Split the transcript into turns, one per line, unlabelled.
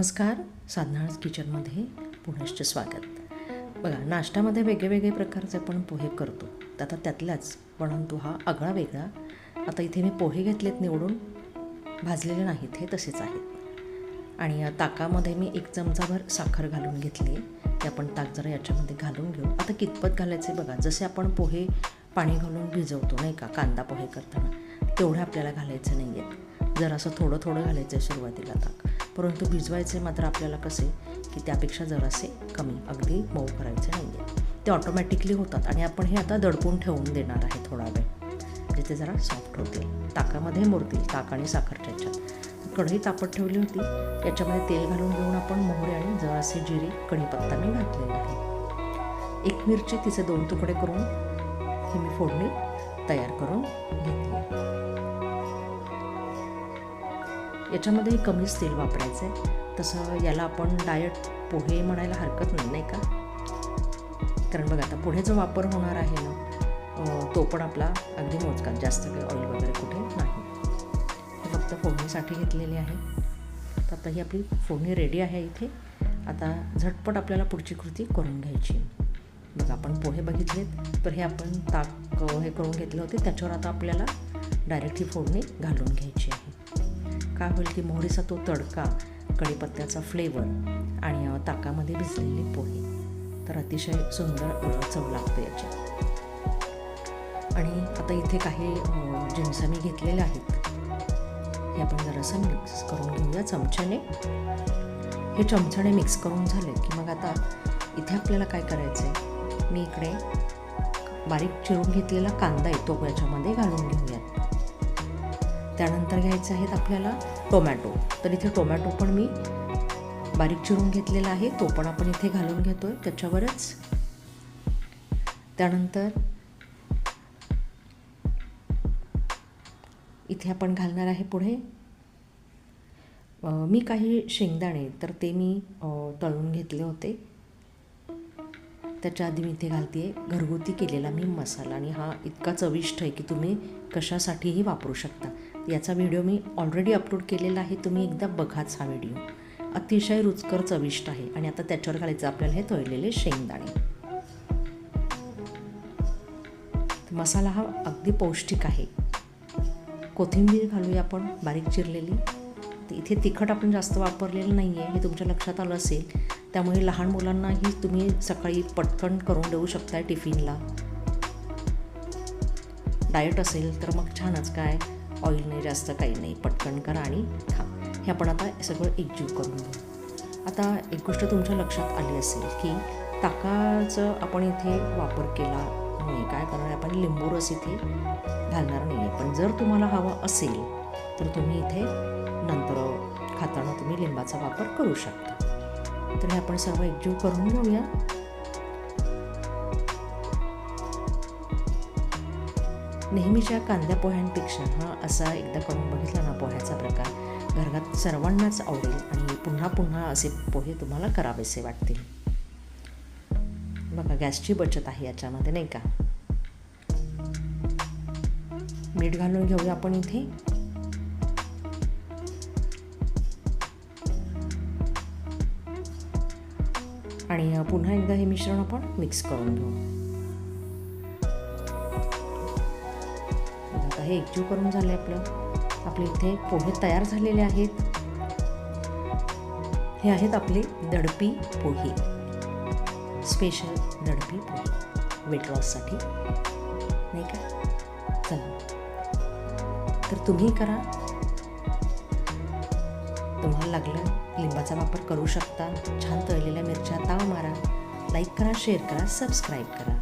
नमस्कार. साधनाळ्स किचनमध्ये पुनश्च स्वागत. बघा, नाश्त्यामध्ये वेगवेगळे प्रकारचे आपण पोहे करतो. आता त्यातलाच परंतु हा आगळा वेगळा. आता इथे मी पोहे घेतलेत निवडून, भाजलेले नाहीत, हे तसेच आहेत. आणि ताकामध्ये मी 1 चमचाभर साखर घालून घेतली आहे. ते आपण ताक जरा याच्यामध्ये घालून घेऊ. आता कितपत घालायचे बघा, जसे आपण पोहे पाणी घालून भिजवतो नाही का, कांदा पोहे करताना, तेवढे आपल्याला घालायचे नाही आहेत. जर असं थोडं थोडं घालायचं आहे सुरुवातीला ताक, परंतु भिजवायचे मात्र आपल्याला कसे की त्यापेक्षा जरासे कमी, अगदी मऊ करायचे नाही आहे. ते ऑटोमॅटिकली होतात आणि आपण हे आता दडपून ठेवून देणार आहे थोडा वेळ, म्हणजे ते जरा सॉफ्ट होतील, ताकामध्ये मुरतील. ताक आणि साखरच्या ह्याच्यात कढई तापत ठेवली होती. याच्यामध्ये तेल घालून घेऊन आपण मोहरी आणि जरासे जिरे, कढीपत्ता मी घातलेला आहे. 1 मिरची तिचे 2 तुकडे करून ही मी फोडणी तयार करून घेतली. याच्यामध्ये कमीच तेल वापरायचं आहे. तसं याला आपण डायट पोहे म्हणायला हरकत नाही का, कारण बघा आता पुढे जो वापर होणार आहे ना, तो पण आपला अगदी मोजकाच, जास्त काही ऑइल वगैरे कुठे नाही. हे फक्त फोडणीसाठी घेतलेले आहे. तर आता ही आपली फोडणी रेडी आहे इथे. आता झटपट आपल्याला पुढची कृती करून घ्यायची. बघा, आपण पोहे बघितलेत, तर हे आपण ताक हे करून घेतले होते, त्याच्यावर आता आपल्याला डायरेक्ट ही फोडणी घालून घ्यायची आहे. काय होईल की मोहरीचा तो तडका, कढीपत्त्याचा फ्लेवर आणि ताकामध्ये भिजलेले पोहे, तर अतिशय सुंदर चव लागते याची. आणि आता इथे काही जिन्स मी घेतलेले आहेत. हे आपण जरासं मिक्स करून घेऊया चमच्याने. हे चमच्याने मिक्स करून झाले की मग आता इथे आपल्याला काय करायचं आहे, मी इकडे बारीक चिरून घेतलेला कांदा आहे तो याच्यामध्ये घालून घेऊयात. त्यानंतर घ्यायचे आहेत आपल्याला टोमॅटो. तर इथे टोमॅटो पण मी बारीक चिरून घेतलेला आहे, तो पण आपण इथे घालून घेतो आहे त्याच्यावरच. त्यानंतर इथे आपण घालणार आहे पुढे मी काही शेंगदाणे, तर ते मी तळून घेतले होते. त्याच्या आधी मी इथे घालते आहे घरगुती केलेला मी मसाला, आणि हा इतका चविष्ट आहे की तुम्ही कशासाठीही वापरू शकता. याचा व्हिडिओ मी ऑलरेडी अपलोड केलेला आहे, तुम्ही एकदा बघाच हा व्हिडिओ. अतिशय रुचकर चविष्ट आहे. आणि आता त्याच्यावर घालायचं आपल्याला हे तळलेले शेंगदाणे. मसाला हा अगदी पौष्टिक आहे. कोथिंबीर घालूया आपण बारीक चिरलेली. इथे तिखट आपण जास्त वापरलेलं नाही आहे, हे तुमच्या लक्षात आलं असेल. त्यामुळे लहान मुलांनाही तुम्ही सकाळी पटकन करून देऊ शकता टिफिनला. डाएट असेल तर मग छानच, काय ऑइल नाही जास्त, काही नाही, पटकन करा आणि खा. हे आपण आता सगळं एकजीव करून घेऊ. आता एक गोष्ट तुमच्या लक्षात आली असेल की ताकाचं आपण इथे वापर केला नाही. काय करणार, आपण लिंबू रस इथे घालणार नाही आहे. पण जर तुम्हाला हवं असेल तर तुम्ही इथे नंतर खाताना तुम्ही लिंबाचा वापर करू शकता. तर हे आपण सर्व एकजीव करून घेऊया. नेहमीच्या कांद्या पोह्यांपेक्षा हा असा एकदा करून बघितला ना पोह्याचा प्रकार, घरात सर्वांनाच आवडेल आणि पुन्हा पुन्हा असे पोहे तुम्हाला करावेसे वाटतील. बघा, गॅसची बचत आहे याच्यामध्ये नाही का. मीठ घालून घेऊया आपण इथे. आणि पुन्हा एकदा हे मिश्रण आपण मिक्स करून घेऊ. आता हे एकजीव करून झालं आपलं. आपले इथे पोहे तयार झालेले आहेत. हे आहेत आपले दडपी पोहे, स्पेशल दडपी पोहे वेट लॉससाठी नाही का. चला, तर तुम्ही करा. तुम्हाला लागलं लिंबाचा वापर करू शकता. छान तळलेल्या मिरच्या ताव मारा. लाईक करा, शेअर करा, सबस्क्राईब करा.